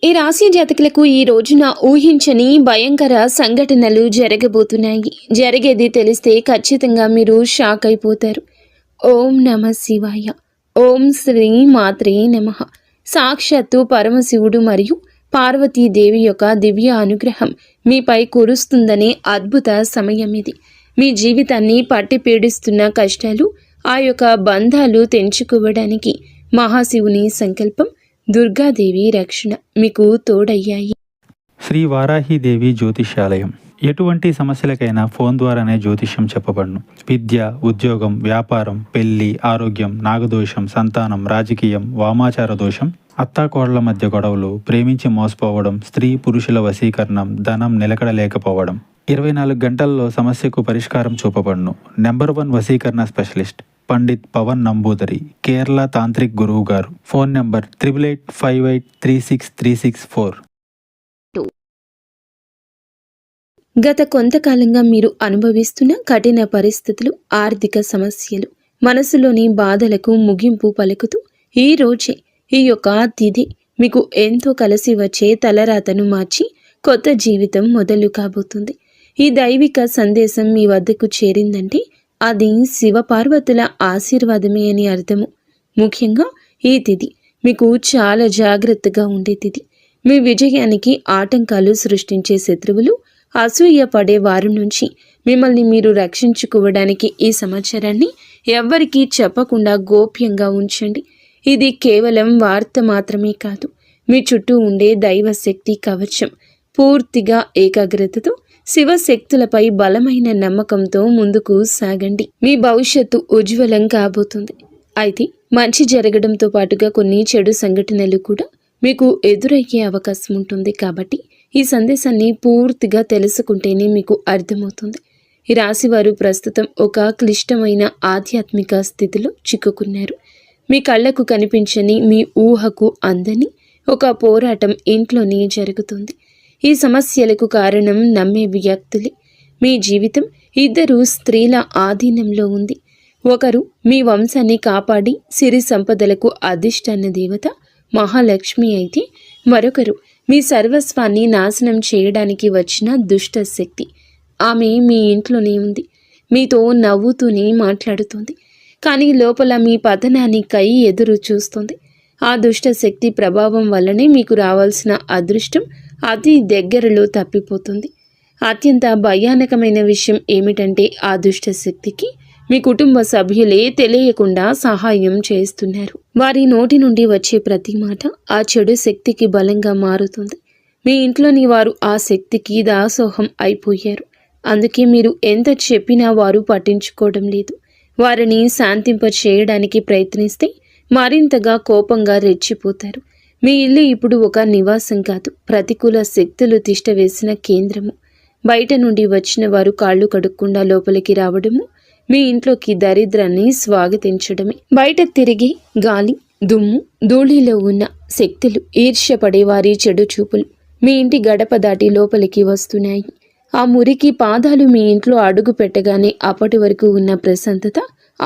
ఈ రాశి జాతకులకు ఈ రోజున ఊహించని భయంకర సంఘటనలు జరగబోతున్నాయి. జరిగేది తెలిస్తే ఖచ్చితంగా మీరు షాక్ అయిపోతారు. ఓం నమ శివాయ. ఓం శ్రీ మాత్రే నమః. సాక్షాత్తు పరమశివుడు మరియు పార్వతీదేవి యొక్క దివ్య అనుగ్రహం మీపై కురుస్తుందనే అద్భుత సమయం ఇది. మీ జీవితాన్ని పట్టి పీడిస్తున్న కష్టాలు, ఆ యొక్క బంధాలు తెంచుకోవడానికి మహాశివుని సంకల్పం, దుర్గాదేవి రక్షణ మీకు తోడయ్యాయి. శ్రీ వారాహిదేవి జ్యోతిష్యాలయం. ఎటువంటి సమస్యలకైనా ఫోన్ ద్వారానే జ్యోతిష్యం చెప్పబడును. విద్య, ఉద్యోగం, వ్యాపారం, పెళ్లి, ఆరోగ్యం, నాగదోషం, సంతానం, రాజకీయం, వామాచార దోషం, అత్తాకోడళ్ల మధ్య గొడవలు, ప్రేమించి మోసపోవడం, స్త్రీ పురుషుల వశీకరణం, ధనం నిలకడలేకపోవడం. 24 గంటల్లో సమస్యకు పరిష్కారం చూపబడును. నెంబర్ 1 వశీకరణ స్పెషలిస్ట్ పండిత్ పవన్ నంబూదరి, కేరళ తాంత్రిక్ గురువు గారు. Phone number 8858563634. గత కొంతకాలంగా మీరు అనుభవిస్తున్న కఠిన పరిస్థితులు, ఆర్థిక సమస్యలు, మనసులోని బాధలకు ముగింపు పలుకుతూ ఈ రోజే ఈ యొక్క తిథి మీకు ఎంతో కలిసి వచ్చే తలరాతను మార్చి కొత్త జీవితం మొదలు కాబోతుంది. ఈ దైవిక సందేశం మీ వద్దకు చేరిందంటే అది శివపార్వతుల ఆశీర్వాదమే అని అర్థము. ముఖ్యంగా ఈ తిథి మీకు చాలా జాగ్రత్తగా ఉండే తిథి. మీ విజయానికి ఆటంకాలు సృష్టించే శత్రువులు, అసూయ పడే వారి నుంచి మిమ్మల్ని మీరు రక్షించుకోవడానికి ఈ సమాచారాన్ని ఎవ్వరికీ చెప్పకుండా గోప్యంగా ఉంచండి. ఇది కేవలం వార్త మాత్రమే కాదు, మీ చుట్టూ ఉండే దైవశక్తి కవచం. పూర్తిగా ఏకాగ్రతతో శివశక్తులపై బలమైన నమ్మకంతో ముందుకు సాగండి. మీ భవిష్యత్తు ఉజ్వలం కాబోతుంది. అయితే మంచి జరగడంతో పాటుగా కొన్ని చెడు సంఘటనలు కూడా మీకు ఎదురయ్యే అవకాశం ఉంటుంది. కాబట్టి ఈ సందేశాన్ని పూర్తిగా తెలుసుకుంటేనే మీకు అర్థమవుతుంది. ఈ రాశివారు ప్రస్తుతం ఒక క్లిష్టమైన ఆధ్యాత్మిక స్థితిలో చిక్కుకున్నారు. మీ కళ్ళకు కనిపించని, మీ ఊహకు అందని ఒక పోరాటం ఇంట్లోనే జరుగుతుంది. ఈ సమస్యలకు కారణం నమ్మే వ్యక్తులే. మీ జీవితం 2 స్త్రీల ఆధీనంలో ఉంది. ఒకరు మీ వంశాన్ని కాపాడి సిరి సంపదలకు అధిష్టాన దేవత మహాలక్ష్మి అయితే, మరొకరు మీ సర్వస్వాన్ని నాశనం చేయడానికి వచ్చిన దుష్ట శక్తి. ఆమె మీ ఇంట్లోనే ఉంది, మీతో నవ్వుతూనే మాట్లాడుతుంది, కానీ లోపల మీ పతనానికై ఎదురు చూస్తుంది. ఆ దుష్ట శక్తి ప్రభావం వల్లనే మీకు రావాల్సిన అదృష్టం అతి దగ్గరలో తప్పిపోతుంది. అత్యంత భయానకమైన విషయం ఏమిటంటే ఆ దుష్ట శక్తికి మీ కుటుంబ సభ్యులే తెలియకుండా సహాయం చేస్తున్నారు. వారి నోటి నుండి వచ్చే ప్రతి మాట ఆ చెడు శక్తికి బలంగా మారుతుంది. మీ ఇంట్లోని వారు ఆ శక్తికి దాసోహం అయిపోయారు. అందుకే మీరు ఎంత చెప్పినా వారు పట్టించుకోవడం లేదు. వారిని శాంతింప చేయడానికి ప్రయత్నిస్తే మరింతగా కోపంగా రెచ్చిపోతారు. మీ ఇల్లు ఇప్పుడు ఒక నివాసం కాదు, ప్రతికూల శక్తులు తిష్టవేసిన కేంద్రము. బయట నుండి వచ్చిన వారు కాళ్ళు కడుక్కుండా లోపలికి రావడము మీ ఇంట్లోకి దరిద్రాన్ని స్వాగతించడమే. బయట తిరిగి గాలి, దుమ్ము, ధూళిలో ఉన్న శక్తులు, ఈర్ష్యపడే వారి చెడు చూపులు మీ ఇంటి గడప దాటి లోపలికి వస్తున్నాయి. ఆ మురికి పాదాలు మీ ఇంట్లో అడుగు పెట్టగానే అప్పటి వరకు ఉన్న ప్రశాంతత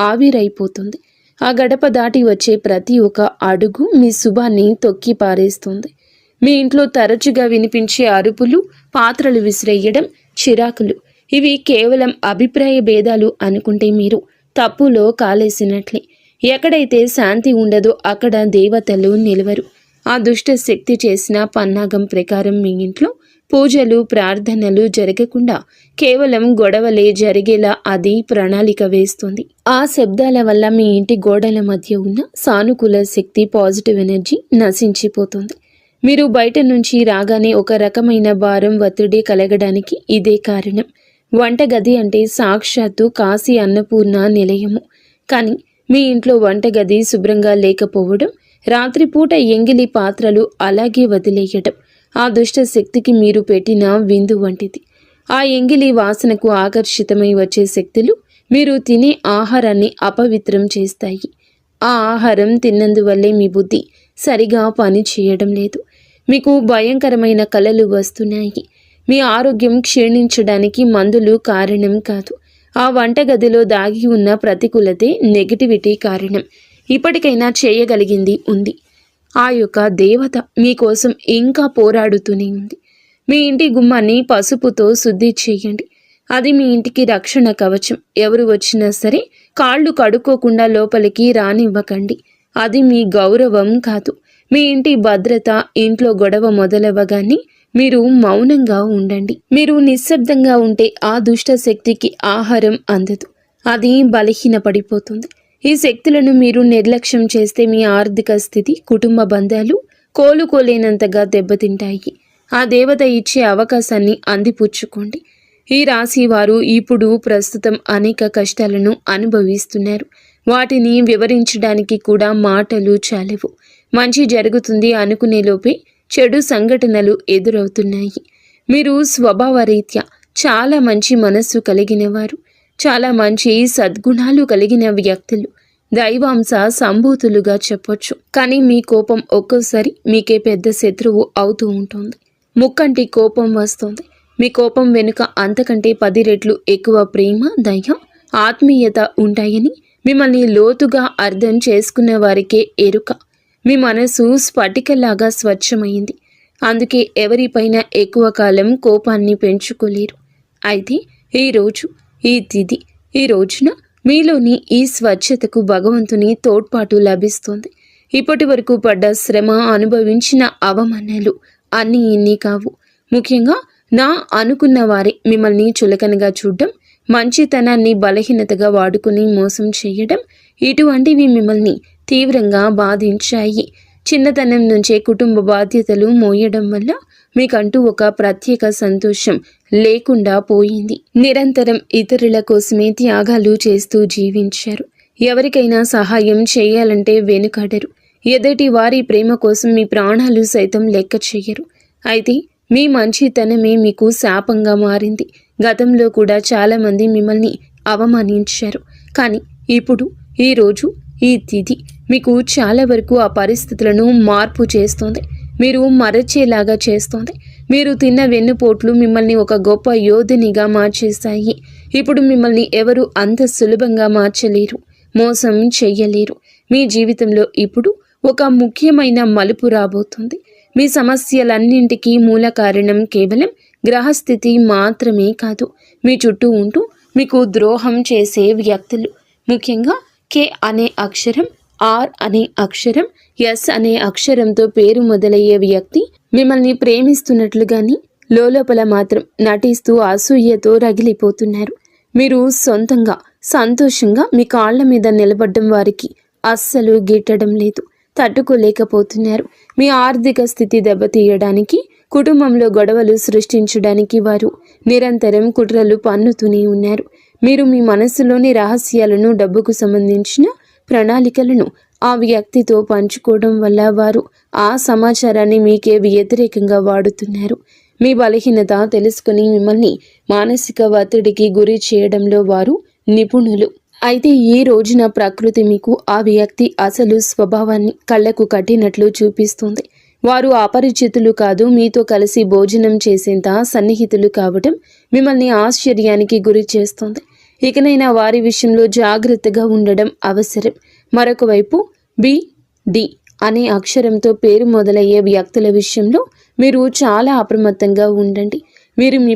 ఆవిరైపోతుంది. ఆ గడప దాటి వచ్చే ప్రతి ఒక్క అడుగు మీ శుభాన్ని తొక్కి పారేస్తుంది. మీ ఇంట్లో తరచుగా వినిపించే అరుపులు, పాత్రలు విసిరేయడం, చిరాకులు, ఇవి కేవలం అభిప్రాయ భేదాలు అనుకుంటే మీరు తప్పులో కాలేసినట్లే. ఎక్కడైతే శాంతి ఉండదో అక్కడ దేవతలు నిలవరు. ఆ దుష్ట శక్తి చేసిన పన్నాగం ప్రకారం మీ ఇంట్లో పూజలు, ప్రార్థనలు జరగకుండా కేవలం గొడవలే జరిగేలా అది ప్రణాళిక వేస్తుంది. ఆ శబ్దాల వల్ల మీ ఇంటి గోడల మధ్య ఉన్న సానుకూల శక్తి, పాజిటివ్ ఎనర్జీ నశించిపోతుంది. మీరు బయట నుంచి రాగానే ఒక రకమైన భారం, ఒత్తిడి కలగడానికి ఇదే కారణం. వంటగది అంటే సాక్షాత్తు కాశీ అన్నపూర్ణ నిలయము. కానీ మీ ఇంట్లో వంటగది శుభ్రంగా లేకపోవడం, రాత్రిపూట ఎంగిలి పాత్రలు అలాగే వదిలేయడం ఆ దుష్ట శక్తికి మీరు పెట్టిన విందు వంటిది. ఆ ఎంగిలి వాసనకు ఆకర్షితమై వచ్చే శక్తులు మీరు తినే ఆహారాన్ని అపవిత్రం చేస్తాయి. ఆ ఆహారం తిన్నందువల్లే మీ బుద్ధి సరిగా పని చేయడం లేదు. మీకు భయంకరమైన కలలు వస్తున్నాయి. మీ ఆరోగ్యం క్షీణించడానికి మందులు కారణం కాదు. ఆ వంటగదిలో దాగి ఉన్న ప్రతికూలతే, నెగిటివిటీ కారణం. ఇప్పటికైనా చేయగలిగింది ఉంది. ఆ యొక్క దేవత మీకోసం ఇంకా పోరాడుతూనే ఉంది. మీ ఇంటి గుమ్మాన్ని పసుపుతో శుద్ధి చేయండి. అది మీ ఇంటికి రక్షణ కవచం. ఎవరు వచ్చినా సరే కాళ్ళు కడుక్కోకుండా లోపలికి రానివ్వకండి. అది మీ గౌరవం కాదు, మీ ఇంటి భద్రత. ఇంట్లో గొడవ మొదలవ్వగానే మీరు మౌనంగా ఉండండి. మీరు నిశ్శబ్దంగా ఉంటే ఆ దుష్ట శక్తికి ఆహారం అందదు, అది బలహీనపడిపోతుంది. ఈ శక్తులను మీరు నిర్లక్ష్యం చేస్తే మీ ఆర్థిక స్థితి, కుటుంబ బంధాలు కోలుకోలేనంతగా దెబ్బతింటాయి. ఆ దేవత ఇచ్చే అవకాశాన్ని అందిపుచ్చుకోండి. ఈ రాశి వారు ఇప్పుడు ప్రస్తుతం అనేక కష్టాలను అనుభవిస్తున్నారు. వాటిని వివరించడానికి కూడా మాటలు చాలవు. మంచి జరుగుతుంది అనుకునేలోపే చెడు సంఘటనలు ఎదురవుతున్నాయి. మీరు స్వభావరీత్యా చాలా మంచి మనస్సు కలిగిన వారు, చాలా మంచి సద్గుణాలు కలిగిన వ్యక్తులు, దైవాంశ సంభూతులుగా చెప్పొచ్చు. కానీ మీ కోపం ఒక్కోసారి మీకే పెద్ద శత్రువు అవుతూ ఉంటుంది. ముక్కంటి కోపం వస్తుంది. మీ కోపం వెనుక అంతకంటే 10 రెట్లు ఎక్కువ ప్రేమ, దయ, ఆత్మీయత ఉంటాయని మిమ్మల్ని లోతుగా అర్థం చేసుకున్న వారికే ఎరుక. మీ మనసు స్ఫటికలాగా స్వచ్ఛమైంది. అందుకే ఎవరిపైన ఎక్కువ కాలం కోపాన్ని పెంచుకోలేరు. అయితే ఈరోజు ఈ తిథి, ఈ రోజున మీలోని ఈ స్వచ్ఛతకు భగవంతుని తోడ్పాటు లభిస్తుంది. ఇప్పటి వరకు పడ్డ శ్రమ, అనుభవించిన అవమానాలు అన్నీ ఇన్ని కావు. ముఖ్యంగా నా అనుకున్న వారే మిమ్మల్ని చులకనగా చూడడం, మంచితనాన్ని బలహీనతగా వాడుకుని మోసం చేయడం, ఇటువంటివి మిమ్మల్ని తీవ్రంగా బాధించాయి. చిన్నతనం నుంచే కుటుంబ బాధ్యతలు మోయడం వల్ల మీకంటూ ఒక ప్రత్యేక సంతోషం లేకుండా పోయింది. నిరంతరం ఇతరుల కోసమే త్యాగాలు చేస్తూ జీవించారు. ఎవరికైనా సహాయం చేయాలంటే వెనుకాడరు. ఎదుటి వారి ప్రేమ కోసం మీ ప్రాణాలు సైతం లెక్క చేయరు. అయితే మీ మంచితనమే మీకు శాపంగా మారింది. గతంలో కూడా చాలామంది మిమ్మల్ని అవమానించారు. కానీ ఇప్పుడు, ఈరోజు, ఈ తిథి మీకు చాలా వరకు ఆ పరిస్థితులను మార్పు చేస్తుంది. మీరు మరచేలాగా చేస్తుంది. మీరు తిన్న వెన్నుపోట్లు మిమ్మల్ని ఒక గొప్ప యోధునిగా మార్చేస్తాయి. ఇప్పుడు మిమ్మల్ని ఎవరు అంత సులభంగా మార్చలేరు, మోసం చెయ్యలేరు. మీ జీవితంలో ఇప్పుడు ఒక ముఖ్యమైన మలుపు రాబోతుంది. మీ సమస్యలన్నింటికీ మూల కారణం కేవలం గ్రహస్థితి మాత్రమే కాదు, మీ చుట్టూ ఉంటూ మీకు ద్రోహం చేసే వ్యక్తులు. ముఖ్యంగా కే అనే అక్షరం, ఆర్ అనే అక్షరం, ఎస్ అనే అక్షరంతో పేరు మొదలయ్యే వ్యక్తి మిమ్మల్ని ప్రేమిస్తున్నట్లుగాని లోపల మాత్రం నటిస్తూ అసూయతో రగిలిపోతున్నారు. మీరు సొంతంగా సంతోషంగా మీ కాళ్ల మీద నిలబడ్డం వారికి అస్సలు గిట్టడం లేదు, తట్టుకోలేకపోతున్నారు. మీ ఆర్థిక స్థితి దెబ్బతీయడానికి, కుటుంబంలో గొడవలు సృష్టించడానికి వారు నిరంతరం కుట్రలు పన్నుతూనే ఉన్నారు. మీరు మీ మనస్సులోని రహస్యాలను, డబ్బుకు సంబంధించిన ప్రణాళికలను ఆ వ్యక్తితో పంచుకోవడం వల్ల వారు ఆ సమాచారాన్ని మీకే వ్యతిరేకంగా వాడుతున్నారు. మీ బలహీనత తెలుసుకుని మిమ్మల్ని మానసిక ఒత్తిడికి గురి చేయడంలో వారు నిపుణులు. అయితే ఈ రోజున ప్రకృతి మీకు ఆ వ్యక్తి అసలు స్వభావాన్ని కళ్ళకు కట్టినట్లు చూపిస్తుంది. వారు అపరిచితులు కాదు, మీతో కలిసి భోజనం చేసేంత సన్నిహితులు కావడం మిమ్మల్ని ఆశ్చర్యానికి గురి చేస్తుంది. ఇకనైనా వారి విషయంలో జాగ్రత్తగా ఉండడం అవసరం. మరొక వైపు బి, డి అనే అక్షరంతో పేరు మొదలయ్యే వ్యక్తుల విషయంలో మీరు చాలా అప్రమత్తంగా ఉండండి. వీరు మీ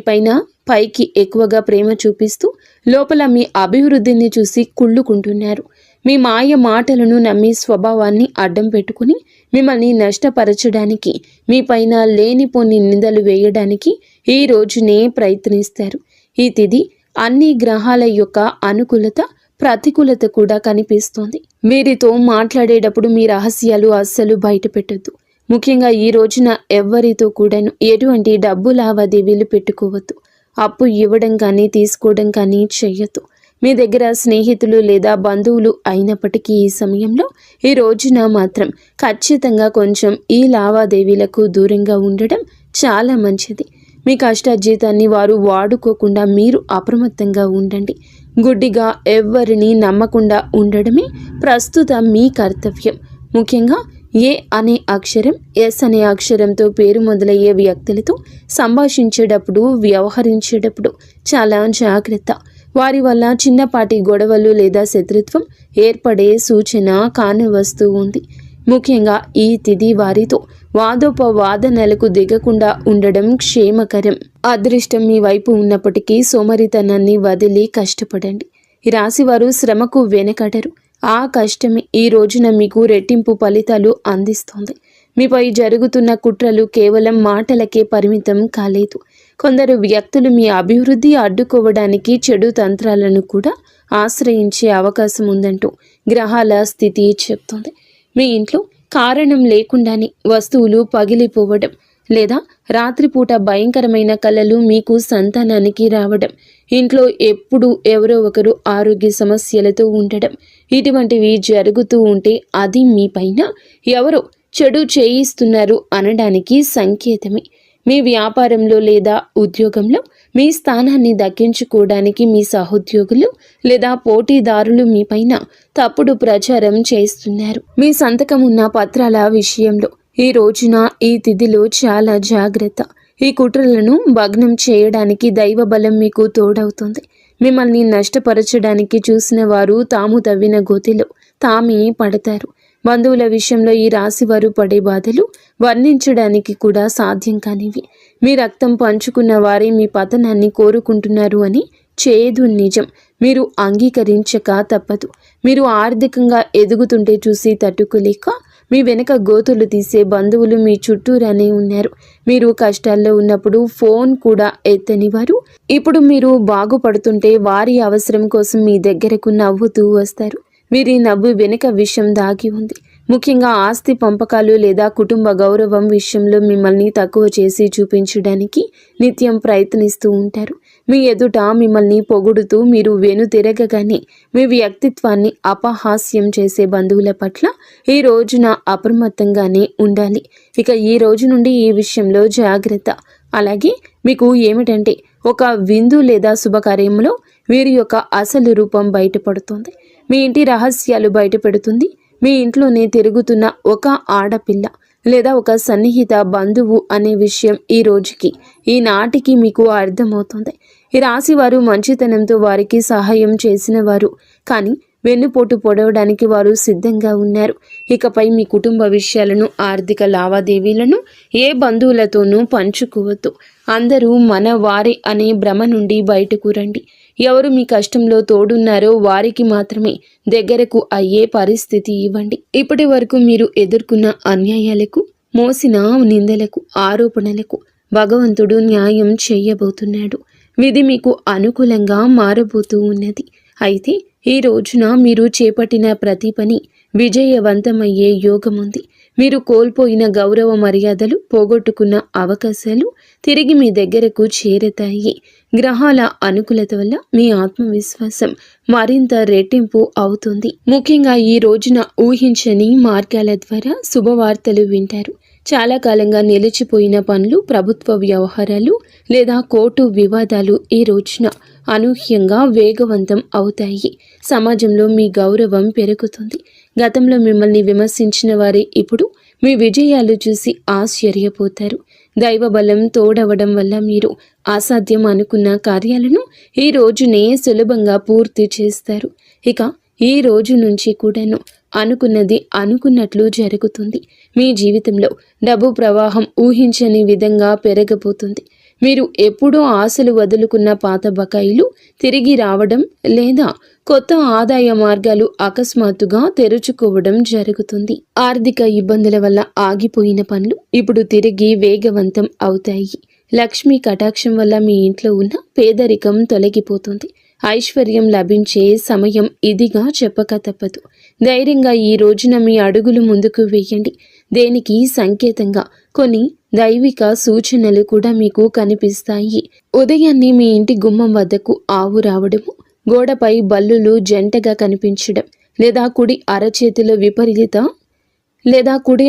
పైకి ఎక్కువగా ప్రేమ చూపిస్తూ లోపల మీ అభివృద్ధిని చూసి కుళ్ళుకుంటున్నారు. మీ మాయ మాటలను నమ్మి స్వభావాన్ని అడ్డం పెట్టుకుని మిమ్మల్ని నష్టపరచడానికి, మీ పైన లేనిపోని నిందలు వేయడానికి ఈ రోజునే ప్రయత్నిస్తారు. ఈ తిథి అన్ని గ్రహాల యొక్క అనుకూలత, ప్రతికూలత కూడా కనిపిస్తోంది. వీరితో మాట్లాడేటప్పుడు మీ రహస్యాలు అస్సలు బయట పెట్టొద్దు. ముఖ్యంగా ఈ రోజున ఎవ్వరితో కూడాను ఎటువంటి డబ్బు లావాదేవీలు పెట్టుకోవద్దు. అప్పు ఇవ్వడం కానీ తీసుకోవడం కానీ చెయ్యొద్దు. మీ దగ్గర స్నేహితులు లేదా బంధువులు అయినప్పటికీ ఈ సమయంలో, ఈ రోజున మాత్రం ఖచ్చితంగా కొంచెం ఈ లావాదేవీలకు దూరంగా ఉండడం చాలా మంచిది. మీ కష్టార్జితాన్ని వారు వాడుకోకుండా మీరు అప్రమత్తంగా ఉండండి. గుడ్డిగా ఎవ్వరిని నమ్మకుండా ఉండడమే ప్రస్తుతం మీ కర్తవ్యం. ముఖ్యంగా ఏ అనే అక్షరం, ఎస్ అనే అక్షరంతో పేరు మొదలయ్యే వ్యక్తులతో సంభాషించేటప్పుడు, వ్యవహరించేటప్పుడు చాలా జాగ్రత్త. వారి వల్ల చిన్నపాటి గొడవలు లేదా శత్రుత్వం ఏర్పడే సూచన కానవస్తూ ఉంది. ముఖ్యంగా ఈ తిథి వారితో వాదోపవాదనలకు దిగకుండా ఉండడం క్షేమకరం. అదృష్టం మీ వైపు ఉన్నప్పటికీ సోమరితనాన్ని వదిలి కష్టపడండి. ఈ రాశివారు శ్రమకు వెనకడరు. ఆ కష్టమే ఈ రోజున మీకు రెట్టింపు ఫలితాలు అందిస్తోంది. మీపై జరుగుతున్న కుట్రలు కేవలం మాటలకే పరిమితం కాలేదు. కొందరు వ్యక్తులు మీ అభివృద్ధి అడ్డుకోవడానికి చెడు తంత్రాలను కూడా ఆశ్రయించే అవకాశం ఉందంటూ గ్రహాల స్థితి చెప్తోంది. మీ ఇంట్లో కారణం లేకుండానే వస్తువులు పగిలిపోవడం లేదా రాత్రిపూట భయంకరమైన కలలు మీకు సంతానానికి రావడం, ఇంట్లో ఎప్పుడు ఎవరో ఒకరు ఆరోగ్య సమస్యలతో ఉండడం, ఇటువంటివి జరుగుతూ ఉంటే అది మీ పైన ఎవరో చెడు చేయిస్తున్నారు అనడానికి సంకేతమే. మీ వ్యాపారంలో లేదా ఉద్యోగంలో మీ స్థానాన్ని దక్కించుకోవడానికి మీ సహోద్యోగులు లేదా పోటీదారులు మీ పైన తప్పుడు ప్రచారం చేస్తున్నారు. మీ సంతకం ఉన్న పత్రాల విషయంలో ఈ రోజున ఈ తిథిలో చాలా జాగ్రత్త. ఈ కుట్రలను భగ్నం చేయడానికి దైవ బలం మీకు తోడవుతుంది. మిమ్మల్ని నష్టపరచడానికి చూసిన వారు తాము తవ్విన గోతిలో తామే పడతారు. బంధువుల విషయంలో ఈ రాశివారు పడే బాధలు వర్ణించడానికి కూడా సాధ్యం కానివి. మీ రక్తం పంచుకున్న వారే మీ పతనాన్ని కోరుకుంటున్నారు అని చేదు నిజం. మీరు అంగీకరించక తప్పదు. మీరు ఆర్థికంగా ఎదుగుతుంటే చూసి తట్టుకోలేక మీ వెనక గోతులు తీసే బంధువులు మీ చుట్టూరానే ఉన్నారు. మీరు కష్టాల్లో ఉన్నప్పుడు ఫోన్ కూడా ఎత్తని వారు ఇప్పుడు మీరు బాగుపడుతుంటే వారి అవసరం కోసం మీ దగ్గరకు నవ్వుతూ వస్తారు. వీరి నవ్వు వెనుక విషయం దాగి ఉంది. ముఖ్యంగా ఆస్తి పంపకాలు లేదా కుటుంబ గౌరవం విషయంలో మిమ్మల్ని తక్కువ చేసి చూపించడానికి నిత్యం ప్రయత్నిస్తూ ఉంటారు. మీ ఎదుట మిమ్మల్ని పొగుడుతూ మీరు వెనుతిరగగానే మీ వ్యక్తిత్వాన్ని అపహాస్యం చేసే బంధువుల పట్ల ఈ రోజున అప్రమత్తంగానే ఉండాలి. ఇక ఈ రోజు నుండి ఈ విషయంలో జాగ్రత్త. అలాగే మీకు ఏమిటంటే ఒక విందు లేదా శుభకార్యంలో వీరి యొక్క అసలు రూపం బయటపడుతుంది. మీ ఇంటి రహస్యాలు బయటపెడుతుంది. మీ ఇంట్లోనే తిరుగుతున్న ఒక ఆడపిల్ల లేదా ఒక సన్నిహిత బంధువు అనే విషయం ఈ రోజుకి ఈనాటికి మీకు అర్థమవుతుంది. ఈ రాశి వారు మంచితనంతో వారికి సహాయం చేసిన వారు, కానీ వెన్నుపోటు పొడవడానికి వారు సిద్ధంగా ఉన్నారు. ఇకపై మీ కుటుంబ విషయాలను, ఆర్థిక లావాదేవీలను ఏ బంధువులతోనూ పంచుకోవద్దు. అందరూ మన వారే అనే భ్రమ నుండి బయటకు రండి. ఎవరు మీ కష్టంలో తోడున్నారో వారికి మాత్రమే దగ్గరకు అయ్యే పరిస్థితి ఇవ్వండి. ఇప్పటి వరకు మీరు ఎదుర్కొన్న అన్యాయాలకు, మోసిన నిందలకు, ఆరోపణలకు భగవంతుడు న్యాయం చేయబోతున్నాడు. విధి మీకు అనుకూలంగా మారబోతూ ఉన్నది. అయితే ఈ రోజున మీరు చేపట్టిన ప్రతి పని విజయవంతమయ్యే యోగముంది. మీరు కోల్పోయిన గౌరవ మర్యాదలు, పోగొట్టుకున్న అవకాశాలు తిరిగి మీ దగ్గరకు చేరతాయి. గ్రహాల అనుకూలత వల్ల మీ ఆత్మవిశ్వాసం మరింత రెట్టింపు అవుతుంది. ముఖ్యంగా ఈ రోజున ఊహించని మార్గాల ద్వారా శుభవార్తలు వింటారు. చాలా కాలంగా నిలిచిపోయిన పనులు, ప్రభుత్వ వ్యవహారాలు లేదా కోర్టు వివాదాలు ఈ రోజున అనూహ్యంగా వేగవంతం అవుతాయి. సమాజంలో మీ గౌరవం పెరుగుతుంది. గతంలో మిమ్మల్ని విమర్శించిన వారే ఇప్పుడు మీ విజయాలు చూసి ఆశ్చర్యపోతారు. దైవ బలం తోడవడం వల్ల మీరు అసాధ్యం అనుకున్న కార్యాలను ఈ రోజునే సులభంగా పూర్తి చేస్తారు. ఇక ఈ రోజు నుంచి కూడాను అనుకున్నది అనుకున్నట్లు జరుగుతుంది. మీ జీవితంలో డబ్బు ప్రవాహం ఊహించని విధంగా పెరగబోతుంది. మీరు ఎప్పుడూ ఆశలు వదులుకున్న పాత బకాయిలు తిరిగి రావడం లేదా కొత్త ఆదాయ మార్గాలు అకస్మాత్తుగా తెరుచుకోవడం జరుగుతుంది. ఆర్థిక ఇబ్బందుల వల్ల ఆగిపోయిన పనులు ఇప్పుడు తిరిగి వేగవంతం అవుతాయి. లక్ష్మీ కటాక్షం వల్ల మీ ఇంట్లో ఉన్న పేదరికం తొలగిపోతుంది. ఐశ్వర్యం లభించే సమయం ఇదిగా చెప్పక తప్పదు. ధైర్యంగా ఈ రోజున మీ అడుగులు ముందుకు వేయండి. దేనికి సంకేతంగా కొన్ని దైవిక సూచనలు కూడా మీకు కనిపిస్తాయి. ఉదయాన్నే మీ ఇంటి గుమ్మం వద్దకు ఆవు రావడము, గోడపై బల్లులు జంటగా కనిపించడం, లేదా కుడి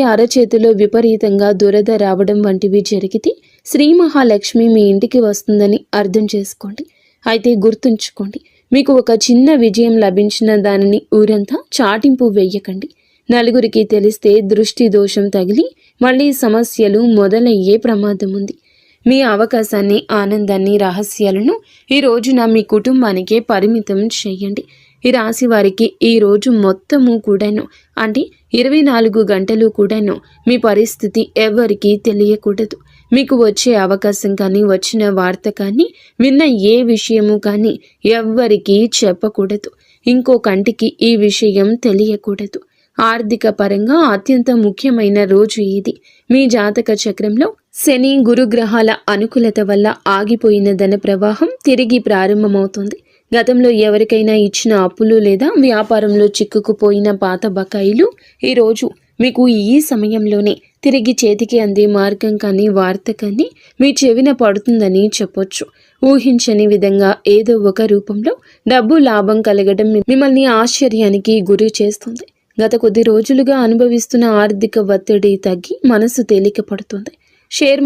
అరచేతిలో విపరీతంగా దురద రావడం వంటివి జరిగితే శ్రీ మహాలక్ష్మి మీ ఇంటికి వస్తుందని అర్థం చేసుకోండి. అయితే గుర్తుంచుకోండి, మీకు ఒక చిన్న విజయం లభించిన దానిని ఊరంతా చాటింపు వేయకండి. నలుగురికి తెలిస్తే దృష్టి దోషం తగిలి మళ్ళీ సమస్యలు మొదలయ్యే ప్రమాదం ఉంది. మీ అవకాశాన్ని, ఆనందాన్ని, రహస్యాలను ఈ రోజున మీ కుటుంబానికే పరిమితం చేయండి. ఈ రాశి వారికి ఈ రోజు మొత్తము కూడాను అంటే 24 గంటలు కూడాను మీ పరిస్థితి ఎవరికీ తెలియకూడదు. మీకు వచ్చే అవకాశం కానీ, వచ్చిన వార్త కానీ, విన్న ఏ విషయము కానీ ఎవ్వరికీ చెప్పకూడదు. ఇంకో కంటికి ఈ విషయం తెలియకూడదు. ఆర్థిక పరంగా అత్యంత ముఖ్యమైన రోజు ఇది. మీ జాతక చక్రంలో శని, గురుగ్రహాల అనుకూలత వల్ల ఆగిపోయిన ధన ప్రవాహం తిరిగి ప్రారంభమవుతుంది. గతంలో ఎవరికైనా ఇచ్చిన అప్పులు లేదా వ్యాపారంలో చిక్కుకుపోయిన పాత బకాయిలు ఈరోజు మీకు ఈ సమయంలోనే తిరిగి చేతికి అందే మార్గం కానీ, వార్త కానీ మీ చెవిన పడుతుందని చెప్పొచ్చు. ఊహించని విధంగా ఏదో ఒక రూపంలో డబ్బు లాభం కలగడం మిమ్మల్ని ఆశ్చర్యానికి గురి చేస్తుంది. గత కొద్ది రోజులుగా అనుభవిస్తున్న ఆర్థిక ఒత్తిడి తగ్గి మనసు తేలిక పడుతుంది. షేర్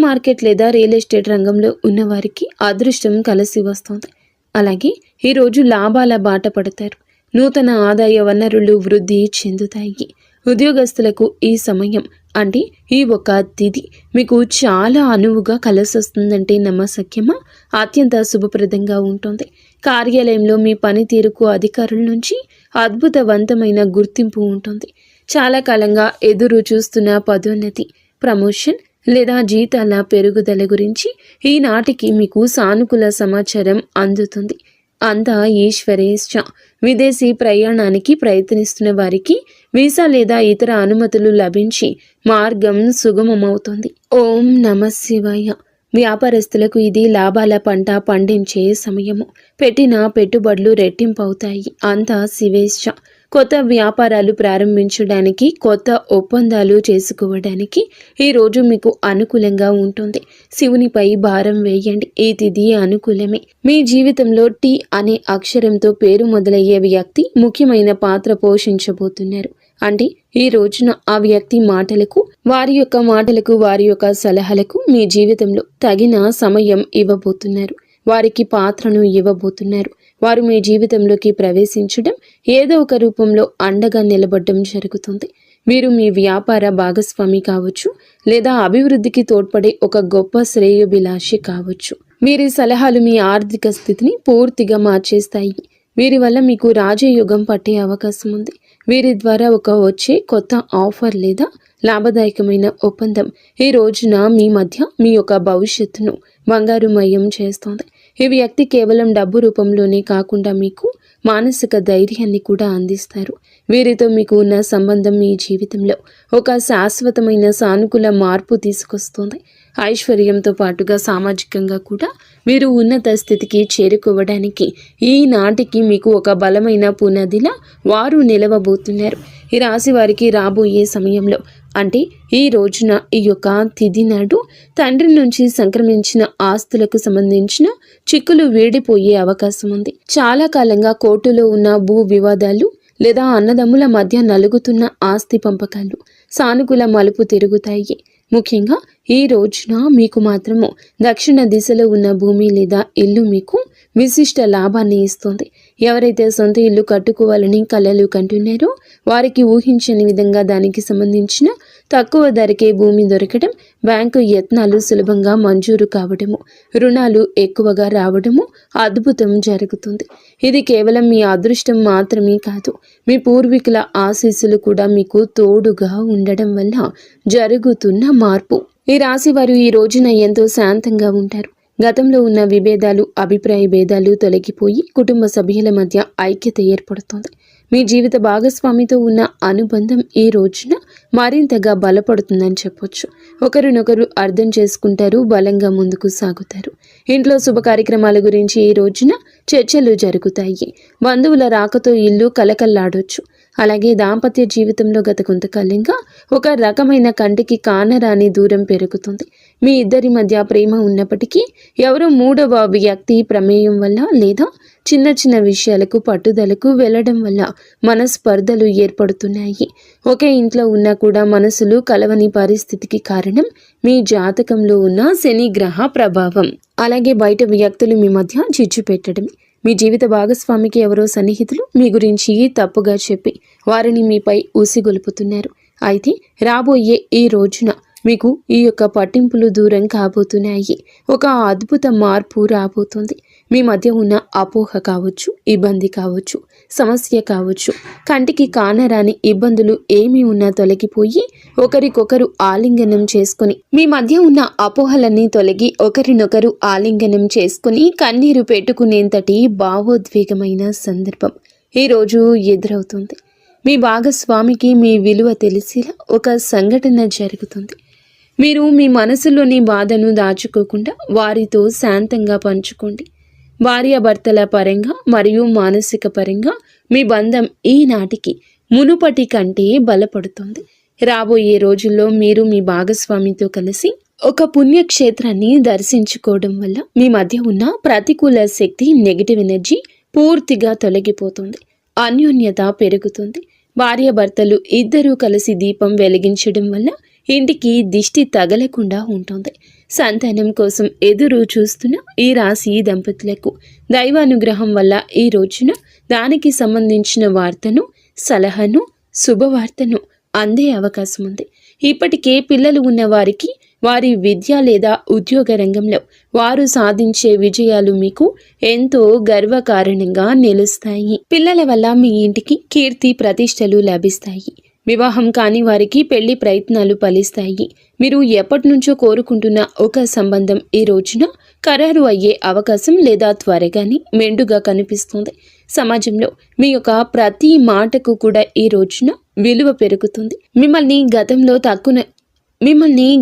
మార్కెట్ లేదా రియల్ ఎస్టేట్ రంగంలో ఉన్నవారికి అదృష్టం కలిసి వస్తుంది. అలాగే ఈరోజు లాభాల బాట పడతారు. నూతన ఆదాయ వనరులు వృద్ధి చెందుతాయి. ఉద్యోగస్తులకు ఈ సమయం అంటే ఈ ఒక తిథి మీకు చాలా అనువుగా కలిసొస్తుందంటే నమ్మశక్యమా? అత్యంత శుభప్రదంగా ఉంటుంది. కార్యాలయంలో మీ పనితీరుకు అధికారుల నుంచి అద్భుతవంతమైన గుర్తింపు ఉంటుంది. చాలా కాలంగా ఎదురు చూస్తున్న పదోన్నతి, ప్రమోషన్ లేదా జీతాల పెరుగుదల గురించి ఈనాటికి మీకు సానుకూల సమాచారం అందుతుంది. అంతా ఈశ్వరేచ్ఛ. విదేశీ ప్రయాణానికి ప్రయత్నిస్తున్న వారికి వీసా లేదా ఇతర అనుమతులు లభించి మార్గం సుగమమవుతుంది. ఓం నమ శివాయ. వ్యాపారస్తులకు ఇది లాభాల పంట పండించే సమయము. పెట్టిన పెట్టుబడులు రెట్టింపవుతాయి. అంతా శివేచ్ఛ. కొత్త వ్యాపారాలు ప్రారంభించడానికి, కొత్త ఒప్పందాలు చేసుకోవడానికి ఈరోజు మీకు అనుకూలంగా ఉంటుంది. శివునిపై భారం వేయండి. ఈ తిథి అనుకూలమే. మీ జీవితంలో టీ అనే అక్షరంతో పేరు మొదలయ్యే వ్యక్తి ముఖ్యమైన పాత్ర పోషించబోతున్నారు. అంటే ఈ రోజున ఆ వ్యక్తి మాటలకు, వారి యొక్క సలహాలకు మీ జీవితంలో తగిన సమయం ఇవ్వబోతున్నారు. వారికి పాత్రను ఇవ్వబోతున్నారు. వారు మీ జీవితంలోకి ప్రవేశించడం, ఏదో ఒక రూపంలో అండగా నిలబడడం జరుగుతుంది. వీరు మీ వ్యాపార భాగస్వామి కావచ్చు, లేదా అభివృద్ధికి తోడ్పడే ఒక గొప్ప శ్రేయోభిలాషి కావచ్చు. వీరి సలహాలు మీ ఆర్థిక స్థితిని పూర్తిగా మార్చేస్తాయి. వీరి వల్ల మీకు రాజయోగం పట్టే అవకాశం ఉంది. వీరి ద్వారా వచ్చే కొత్త ఆఫర్ లేదా లాభదాయకమైన ఒప్పందం ఈ రోజున మీ మధ్య మీ యొక్క భవిష్యత్తును బంగారుమయం చేస్తోంది. ఈ వ్యక్తి కేవలం డబ్బు రూపంలోనే కాకుండా మీకు మానసిక ధైర్యాన్ని కూడా అందిస్తారు. వీరితో మీకు ఉన్న సంబంధం మీ జీవితంలో ఒక శాశ్వతమైన సానుకూల మార్పు తీసుకొస్తుంది. ఐశ్వర్యంతో పాటుగా సామాజికంగా కూడా మీరు ఉన్నత స్థితికి చేరుకోవడానికి ఈనాటికి మీకు ఒక బలమైన పునాదిలా వారు నిలవబోతున్నారు. ఈ రాశి వారికి రాబోయే సమయంలో అంటే ఈ రోజున, ఈ యొక్క తిథి నాడు తండ్రి నుంచి సంక్రమించిన ఆస్తులకు సంబంధించిన చిక్కులు వీడిపోయే అవకాశం ఉంది. చాలా కాలంగా కోర్టులో ఉన్న భూ వివాదాలు లేదా అన్నదమ్ముల మధ్య నలుగుతున్న ఆస్తి పంపకాలు సానుకూల మలుపు తిరుగుతాయి. ముఖ్యంగా ఈ రోజున మీకు మాత్రము దక్షిణ దిశలో ఉన్న భూమి లేదా ఇల్లు మీకు విశిష్ట లాభాన్ని ఇస్తుంది. ఎవరైతే సొంత ఇల్లు కట్టుకోవాలని కలలు కంటున్నారో వారికి ఊహించని విధంగా దానికి సంబంధించిన తక్కువ ధరకే భూమి దొరకడం, బ్యాంకు యత్నాలు సులభంగా మంజూరు కావడము, రుణాలు ఎక్కువగా రావడము అద్భుతం జరుగుతుంది. ఇది కేవలం మీ అదృష్టం మాత్రమే కాదు, మీ పూర్వీకుల ఆశీస్సులు కూడా మీకు తోడుగా ఉండడం వల్ల జరుగుతున్న మార్పు. ఈ రాశి వారు ఈ రోజున ఎంతో శాంతంగా ఉంటారు. గతంలో ఉన్న విభేదాలు, అభిప్రాయ భేదాలు తొలగిపోయి కుటుంబ సభ్యుల మధ్య ఐక్యత ఏర్పడుతుంది. మీ జీవిత భాగస్వామితో ఉన్న అనుబంధం ఈ రోజున మరింతగా బలపడుతుందని చెప్పొచ్చు. ఒకరినొకరు అర్థం చేసుకుంటారు, బలంగా ముందుకు సాగుతారు. ఇంట్లో శుభ కార్యక్రమాల గురించి ఈ రోజున చర్చలు జరుగుతాయి. బంధువుల రాకతో ఇల్లు కలకల్లాడొచ్చు. అలాగే దాంపత్య జీవితంలో గత కొంతకాలంగా ఒక రకమైన కంటికి కానరాని దూరం పెరుగుతుంది. మీ ఇద్దరి మధ్య ప్రేమ ఉన్నప్పటికీ ఎవరో మూడవ వ్యక్తి ప్రమేయం వల్ల లేదా చిన్న చిన్న విషయాలకు పట్టుదలకు వెళ్ళడం వల్ల మనస్పర్ధలు ఏర్పడుతున్నాయి. ఒకే ఇంట్లో ఉన్నా కూడా మనసులు కలవని పరిస్థితికి కారణం మీ జాతకంలో ఉన్న శని గ్రహ ప్రభావం. అలాగే బయట వ్యక్తులు మీ మధ్య చిచ్చు పెట్టడం. మీ జీవిత భాగస్వామికి ఎవరో సన్నిహితులు మీ గురించి తప్పుగా చెప్పి వారిని మీపై ఊసిగొలుపుతున్నారు. అయితే రాబోయే ఈ రోజున మీకు ఈ యొక్క పట్టింపులు దూరం కాబోతున్నాయి. ఒక అద్భుత మార్పు రాబోతుంది. మీ మధ్య ఉన్న అపోహ కావచ్చు, ఇబ్బంది కావచ్చు, సమస్య కావచ్చు, కంటికి కానరాని ఇబ్బందులు ఏమీ ఉన్నా తొలగిపోయి ఒకరికొకరు ఆలింగనం చేసుకుని మీ మధ్య ఉన్న అపోహలన్నీ తొలగి ఒకరినొకరు ఆలింగనం చేసుకుని కన్నీరు పెట్టుకునేంతటి భావోద్వేగమైన సందర్భం ఈరోజు ఎదురవుతుంది. మీ భాగస్వామికి మీ విలువ తెలిసేలా ఒక సంఘటన జరుగుతుంది. మీరు మీ మనసులోని బాధను దాచుకోకుండా వారితో శాంతంగా పంచుకోండి. భార్యాభర్తల పరంగా మరియు మానసిక పరంగా మీ బంధం ఈనాటికి మునుపటి కంటే బలపడుతుంది. రాబోయే రోజుల్లో మీరు మీ భాగస్వామితో కలిసి ఒక పుణ్యక్షేత్రాన్ని దర్శించుకోవడం వల్ల మీ మధ్య ఉన్న ప్రతికూల శక్తి, నెగిటివ్ ఎనర్జీ పూర్తిగా తొలగిపోతుంది. అన్యోన్యత పెరుగుతుంది. భార్యాభర్తలు ఇద్దరూ కలిసి దీపం వెలిగించడం వల్ల ఇంటికి దిష్టి తగలకుండా ఉంటుంది. సంతానం కోసం ఎదురు చూస్తున్న ఈ రాశి దంపతులకు దైవానుగ్రహం వల్ల ఈ రోజున దానికి సంబంధించిన వార్తను, సలహాను, శుభవార్తను అందే అవకాశం ఉంది. ఇప్పటికే పిల్లలు ఉన్న వారికి వారి విద్య లేదా ఉద్యోగ రంగంలో వారు సాధించే విజయాలు మీకు ఎంతో గర్వకారణంగా నిలుస్తాయి. పిల్లల వల్ల మీ ఇంటికి కీర్తి ప్రతిష్టలు లభిస్తాయి. వివాహం కాని వారికి పెళ్లి ప్రయత్నాలు ఫలిస్తాయి. మీరు ఎప్పటి నుంచో కోరుకుంటున్న ఒక సంబంధం ఈ రోజున ఖరారు అయ్యే అవకాశం లేదా త్వరగానే మెండుగా కనిపిస్తుంది. సమాజంలో మీ యొక్క ప్రతి మాటకు కూడా ఈ రోజున విలువ పెరుగుతుంది. మిమ్మల్ని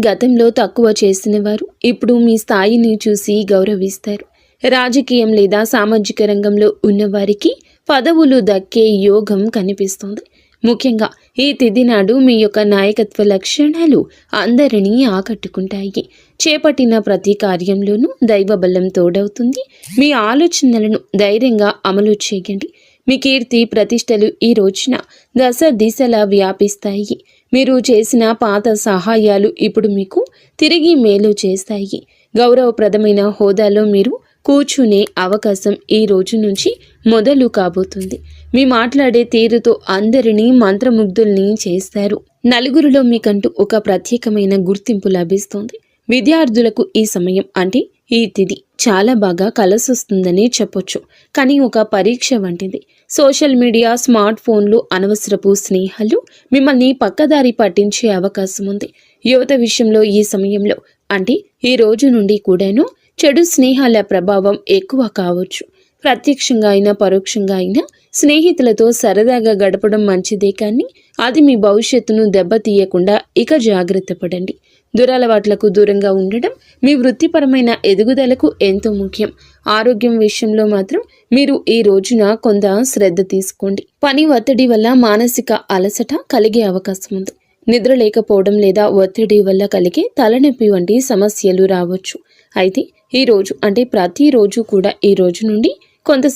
గతంలో తక్కువ చేసిన వారు ఇప్పుడు మీ స్థాయిని చూసి గౌరవిస్తారు. రాజకీయం లేదా సామాజిక రంగంలో ఉన్నవారికి పదవులు దక్కే యోగం కనిపిస్తుంది. ముఖ్యంగా ఈ తిథి నాడు మీ యొక్క నాయకత్వ లక్షణాలు అందరినీ ఆకట్టుకుంటాయి. చేపట్టిన ప్రతి కార్యంలోనూ దైవబలం తోడవుతుంది. మీ ఆలోచనలను ధైర్యంగా అమలు చేయండి. మీ కీర్తి ప్రతిష్టలు ఈ రోజున దశ దిశలా వ్యాపిస్తాయి. మీరు చేసిన పాత సహాయాలు ఇప్పుడు మీకు తిరిగి మేలు చేస్తాయి. గౌరవప్రదమైన హోదాలో మీరు కూర్చునే అవకాశం ఈ రోజు నుంచి మొదలు కాబోతుంది. మీ మాట్లాడే తీరుతో అందరినీ మంత్రముగ్ధుల్ని చేస్తారు. నలుగురిలో మీకంటూ ఒక ప్రత్యేకమైన గుర్తింపు లభిస్తుంది. విద్యార్థులకు ఈ సమయం అంటే ఈ తిథి చాలా బాగా కలసొస్తుందని చెప్పొచ్చు. కానీ ఒక పరీక్ష వంటిది. సోషల్ మీడియా, స్మార్ట్ ఫోన్లు, అనవసరపు స్నేహాలు మిమ్మల్ని పక్కదారి పట్టించే అవకాశం ఉంది. యువత విషయంలో ఈ సమయంలో అంటే ఈ రోజు నుండి కూడాను చెడు స్నేహాల ప్రభావం ఎక్కువ కావచ్చు. ప్రత్యక్షంగా అయినా పరోక్షంగా అయినా స్నేహితులతో సరదాగా గడపడం మంచిదే, కానీ అది మీ భవిష్యత్తును దెబ్బతీయకుండా ఇక జాగ్రత్త పడండి. దురలవాట్లకు దూరంగా ఉండడం మీ వృత్తిపరమైన ఎదుగుదలకు ఎంతో ముఖ్యం. ఆరోగ్యం విషయంలో మాత్రం మీరు ఈ రోజున కొంత శ్రద్ధ తీసుకోండి. పని ఒత్తిడి వల్ల మానసిక అలసట కలిగే అవకాశం ఉంది. నిద్ర లేకపోవడం లేదా ఒత్తిడి వల్ల కలిగే తలనొప్పి వంటి సమస్యలు రావచ్చు. అయితే ఈ రోజు అంటే ప్రతిరోజు కూడా ఈ రోజు నుండి కొంత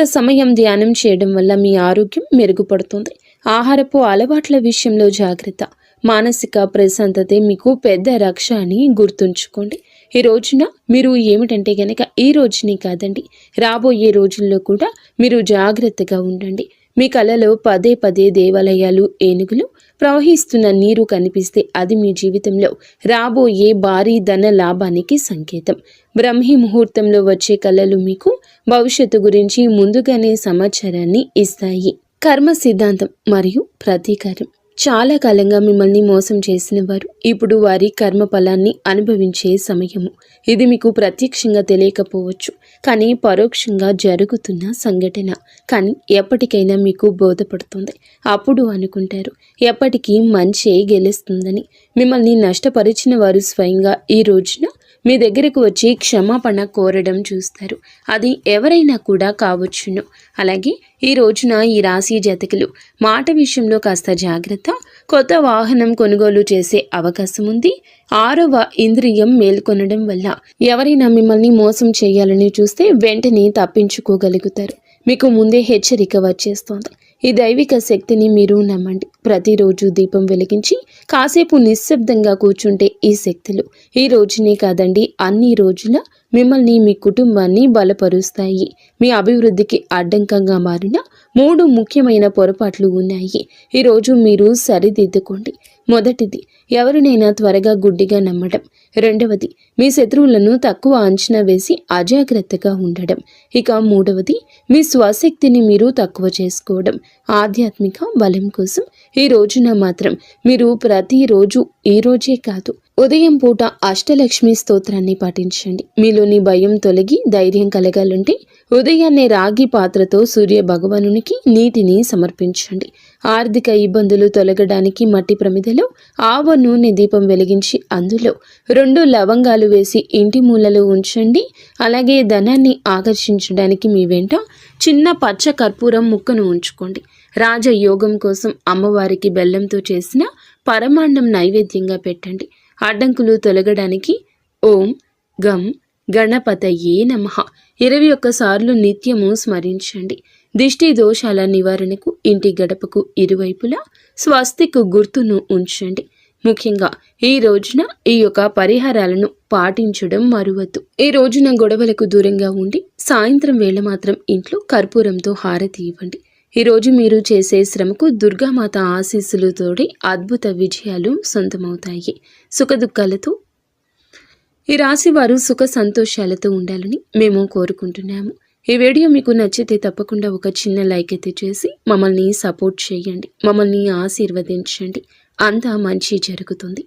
సమయం ధ్యానం చేయడం వల్ల మీ ఆరోగ్యం మెరుగుపడుతుంది. ఆహారపు అలవాట్ల విషయంలో జాగ్రత్త. మానసిక ప్రశాంతతే మీకు పెద్ద రక్ష అని గుర్తుంచుకోండి. ఈ రోజున మీరు ఏమిటంటే గనక ఈ రోజుని కాదండి, రాబోయే రోజుల్లో కూడా మీరు జాగ్రత్తగా ఉండండి. మీ కలలో పదే పదే దేవాలయాలు, ఏనుగులు, ప్రవహిస్తున్న నీరు కనిపిస్తే అది మీ జీవితంలో రాబోయే భారీ ధన లాభానికి సంకేతం. బ్రహ్మీ ముహూర్తంలో వచ్చే కళలు మీకు భవిష్యత్తు గురించి ముందుగానే సమాచారాన్ని ఇస్తాయి. కర్మ సిద్ధాంతం మరియు ప్రతీకారం. చాలా కాలంగా మిమ్మల్ని మోసం చేసిన వారు ఇప్పుడు వారి కర్మ ఫలాన్ని అనుభవించే సమయము. ఇది మీకు ప్రత్యక్షంగా తెలియకపోవచ్చు, కానీ పరోక్షంగా జరుగుతున్న సంఘటన. కానీ ఎప్పటికైనా మీకు బోధపడుతుంది. అప్పుడు అనుకుంటారు ఎప్పటికీ మంచే గెలుస్తుందని. మిమ్మల్ని నష్టపరిచిన వారు స్వయంగా ఈ రోజున మీ దగ్గరకు వచ్చి క్షమాపణ కోరడం చూస్తారు. అది ఎవరైనా కూడా కావచ్చును. అలాగే ఈ రోజున ఈ రాశి జాతకులు మాట విషయంలో కాస్త జాగ్రత్త. కొత్త వాహనం కొనుగోలు చేసే అవకాశం ఉంది. 6వ ఇంద్రియం మేల్కొనడం వల్ల ఎవరైనా మిమ్మల్ని మోసం చేయాలని చూస్తే వెంటనే తప్పించుకోగలుగుతారు. మీకు ముందే హెచ్చరిక వచ్చేస్తోంది. ఈ దైవిక శక్తిని మీరు నమ్మండి. ప్రతిరోజు దీపం వెలిగించి కాసేపు నిశ్శబ్దంగా కూర్చుంటే ఈ శక్తులు ఈ రోజునే కాదండి, అన్ని రోజుల మిమ్మల్ని మీ కుటుంబాన్ని బలపరుస్తాయి. మీ అభివృద్ధికి అడ్డంకంగా మారిన 3 ముఖ్యమైన పొరపాట్లు ఉన్నాయి. ఈరోజు మీరు సరిదిద్దుకోండి. మొదటిది, ఎవరినైనా త్వరగా గుడ్డిగా నమ్మడం. రెండవది, మీ శత్రువులను తక్కువ అంచనా వేసి అజాగ్రత్తగా ఉండడం. ఇక మూడవది, మీ స్వశక్తిని మీరు తక్కువ చేసుకోవడం. ఆధ్యాత్మిక బలం కోసం ఈ రోజున మాత్రం మీరు ప్రతిరోజు, ఈ రోజే కాదు, ఉదయం పూట అష్టలక్ష్మి స్తోత్రాన్ని పాటించండి. మీలోని భయం తొలగి ధైర్యం కలగాలంటే ఉదయాన్నే రాగి పాత్రతో సూర్య భగవానునికి నీటిని సమర్పించండి. ఆర్థిక ఇబ్బందులు తొలగడానికి మట్టి ప్రమిదలో ఆవ నూనె దీపం వెలిగించి అందులో 2 లవంగాలు వేసి ఇంటి మూలలో ఉంచండి. అలాగే ధనాన్ని ఆకర్షించడానికి మీ వెంట చిన్న పచ్చ కర్పూరం ముక్కను ఉంచుకోండి. రాజయోగం కోసం అమ్మవారికి బెల్లంతో చేసిన పరమాన్నం నైవేద్యంగా పెట్టండి. అడ్డంకులు తొలగడానికి ఓం గం గణపతయే నమః 21 సార్లు నిత్యము స్మరించండి. దిష్టి దోషాల నివారణకు ఇంటి గడపకు ఇరువైపులా స్వస్తిక్ గుర్తును ఉంచండి. ముఖ్యంగా ఈ రోజున ఈ యొక్క పరిహారాలను పాటించడం మరువద్దు. ఈ రోజున గొడవలకు దూరంగా ఉండి సాయంత్రం వేళ మాత్రం ఇంట్లో కర్పూరంతో హారతి ఇవ్వండి. ఈరోజు మీరు చేసే శ్రమకు దుర్గామాత ఆశీస్సులతోటి అద్భుత విజయాలు సొంతమవుతాయి. సుఖదుఖాలతో ఈ రాశి వారు సుఖ సంతోషాలతో ఉండాలని మేము కోరుకుంటున్నాము. ఈ వీడియో మీకు నచ్చితే తప్పకుండా ఒక చిన్న లైక్ అయితే చేసి మమ్మల్ని సపోర్ట్ చేయండి. మమ్మల్ని ఆశీర్వదించండి. అంతా మంచి జరుగుతుంది.